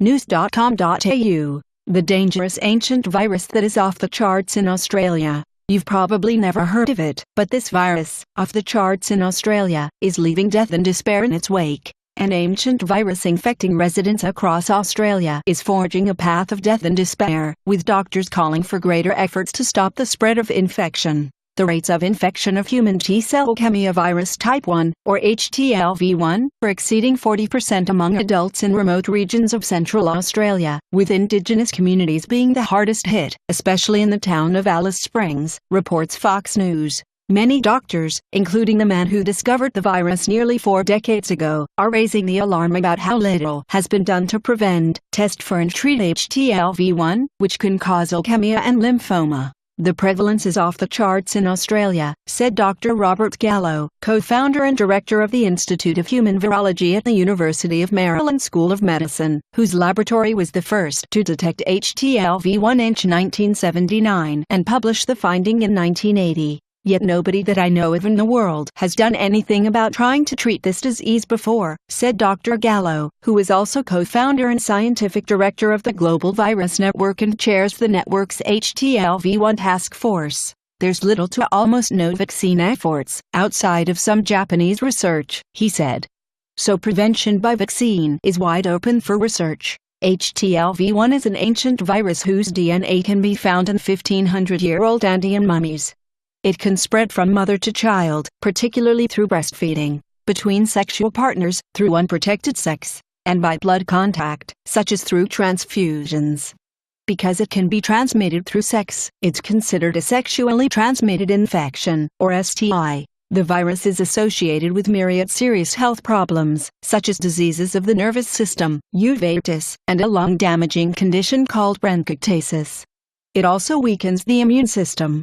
News.com.au. The dangerous ancient virus that is off the charts in Australia. You've probably never heard of it, but this virus, off the charts in Australia, is leaving death and despair in its wake. An ancient virus infecting residents across Australia is forging a path of death and despair, with doctors calling for greater efforts to stop the spread of infection. The rates of infection of human T-cell leukemia virus type 1, or HTLV1, are exceeding 40% among adults in remote regions of Central Australia, with Indigenous communities being the hardest hit, especially in the town of Alice Springs, reports Fox News. Many doctors, including the man who discovered the virus nearly 4 decades ago, are raising the alarm about how little has been done to prevent, test for and treat HTLV1, which can cause leukemia and lymphoma. The prevalence is off the charts in Australia, said Dr. Robert Gallo, co-founder and director of the Institute of Human Virology at the University of Maryland School of Medicine, whose laboratory was the first to detect HTLV1 in 1979 and publish the finding in 1980. Yet nobody that I know of in the world has done anything about trying to treat this disease before, said Dr. Gallo, who is also co-founder and scientific director of the Global Virus Network and chairs the network's HTLV1 task force. There's little to almost no vaccine efforts, outside of some Japanese research, he said. So prevention by vaccine is wide open for research. HTLV1 is an ancient virus whose DNA can be found in 1500-year-old Andean mummies. It can spread from mother to child, particularly through breastfeeding, between sexual partners, through unprotected sex, and by blood contact, such as through transfusions. Because it can be transmitted through sex, it's considered a sexually transmitted infection, or STI. The virus is associated with myriad serious health problems, such as diseases of the nervous system, uveitis, and a lung-damaging condition called bronchiectasis. It also weakens the immune system.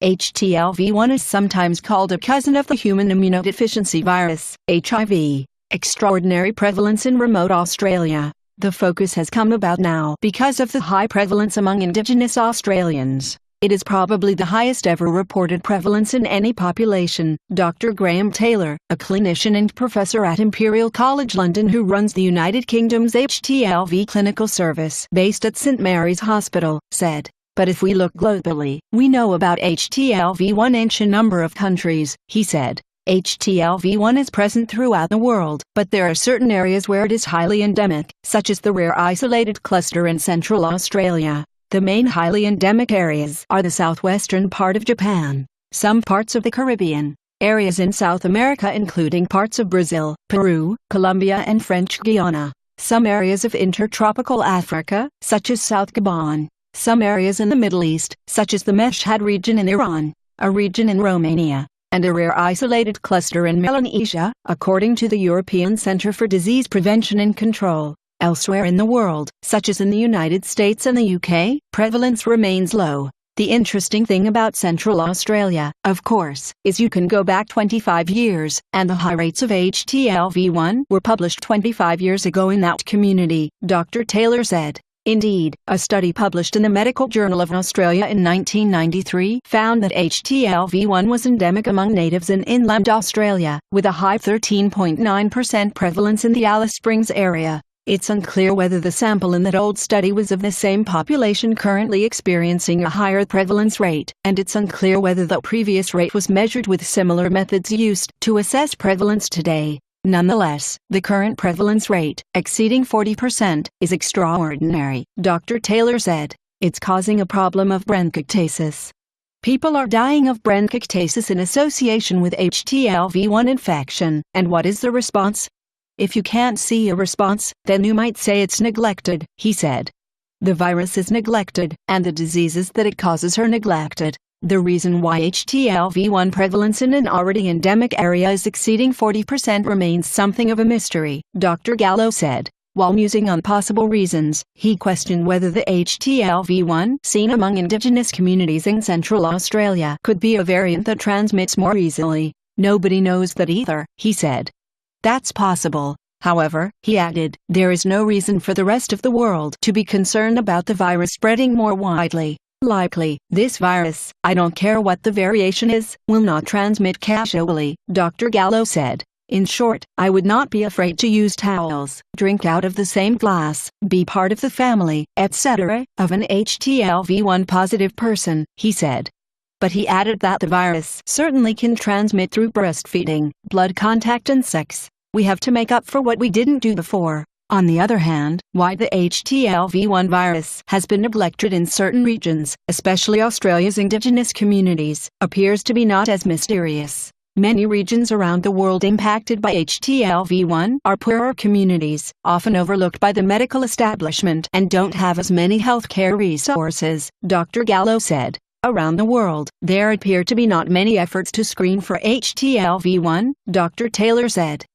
HTLV1 is sometimes called a cousin of the human immunodeficiency virus, HIV. Extraordinary prevalence in remote Australia. The focus has come about now because of the high prevalence among Indigenous Australians. It is probably the highest ever reported prevalence in any population. Dr. Graham Taylor, a clinician and professor at Imperial College London who runs the United Kingdom's HTLV clinical service based at St Mary's Hospital, said. But if we look globally, we know about HTLV1 in a number of countries, he said. HTLV1 is present throughout the world, but there are certain areas where it is highly endemic, such as the rare isolated cluster in Central Australia. The main highly endemic areas are the southwestern part of Japan, some parts of the Caribbean, areas in South America including parts of Brazil, Peru, Colombia and French Guiana, some areas of intertropical Africa, such as South Gabon, some areas in the Middle East, such as the Mashhad region in Iran, a region in Romania, and a rare isolated cluster in Melanesia, according to the European Centre for Disease Prevention and Control. Elsewhere in the world, such as in the United States and the UK, prevalence remains low. The interesting thing about Central Australia, of course, is you can go back 25 years, and the high rates of HTLV1 were published 25 years ago in that community, Dr. Taylor said. Indeed, a study published in the Medical Journal of Australia in 1993 found that HTLV1 was endemic among natives in inland Australia, with a high 13.9% prevalence in the Alice Springs area. It's unclear whether the sample in that old study was of the same population currently experiencing a higher prevalence rate, and it's unclear whether the previous rate was measured with similar methods used to assess prevalence today. Nonetheless, the current prevalence rate, exceeding 40%, is extraordinary, Dr. Taylor said. It's causing a problem of bronchiectasis. People are dying of bronchiectasis in association with HTLV1 infection, and what is the response? If you can't see a response, then you might say it's neglected, he said. The virus is neglected, and the diseases that it causes are neglected. The reason why HTLV1 prevalence in an already endemic area is exceeding 40% remains something of a mystery, Dr. Gallo said. While musing on possible reasons, he questioned whether the HTLV1 seen among Indigenous communities in Central Australia could be a variant that transmits more easily. Nobody knows that either, he said. That's possible. However, he added, there is no reason for the rest of the world to be concerned about the virus spreading more widely. Likely, this virus, I don't care what the variation is, will not transmit casually, Dr. Gallo said. In short, I would not be afraid to use towels, drink out of the same glass, be part of the family, etc., of an HTLV-1 positive person, he said. But he added that the virus certainly can transmit through breastfeeding, blood contact and sex. We have to make up for what we didn't do before. On the other hand, why the HTLV-1 virus has been neglected in certain regions, especially Australia's indigenous communities, appears to be not as mysterious. Many regions around the world impacted by HTLV-1 are poorer communities, often overlooked by the medical establishment and don't have as many healthcare resources, Dr. Gallo said. Around the world, there appear to be not many efforts to screen for HTLV-1, Dr. Taylor said.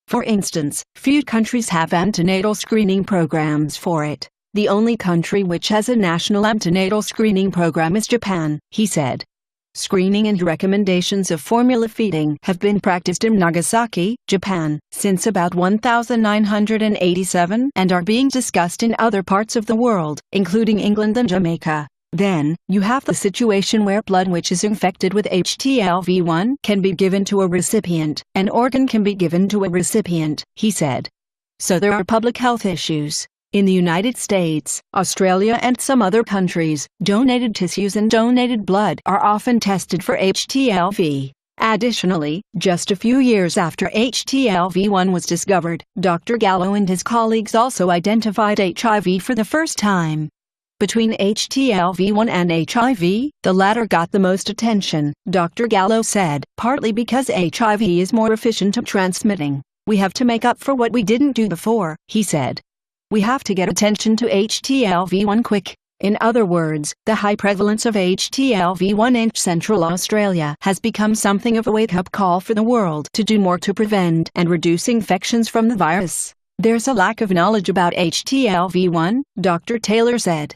For instance, few countries have antenatal screening programs for it. The only country which has a national antenatal screening program is Japan, he said. Screening and recommendations of formula feeding have been practiced in Nagasaki, Japan, since about 1987 and are being discussed in other parts of the world, including England and Jamaica. Then, you have the situation where blood which is infected with HTLV-1 can be given to a recipient, an organ can be given to a recipient, he said. So there are public health issues. In the United States, Australia and some other countries, donated tissues and donated blood are often tested for HTLV. Additionally, just a few years after HTLV-1 was discovered, Dr. Gallo and his colleagues also identified HIV for the first time. Between HTLV-1 and HIV, the latter got the most attention, Dr. Gallo said, partly because HIV is more efficient at transmitting. We have to make up for what we didn't do before, he said. We have to get attention to HTLV-1 quick. In other words, the high prevalence of HTLV-1 in Central Australia has become something of a wake-up call for the world to do more to prevent and reduce infections from the virus. There's a lack of knowledge about HTLV-1, Dr. Taylor said.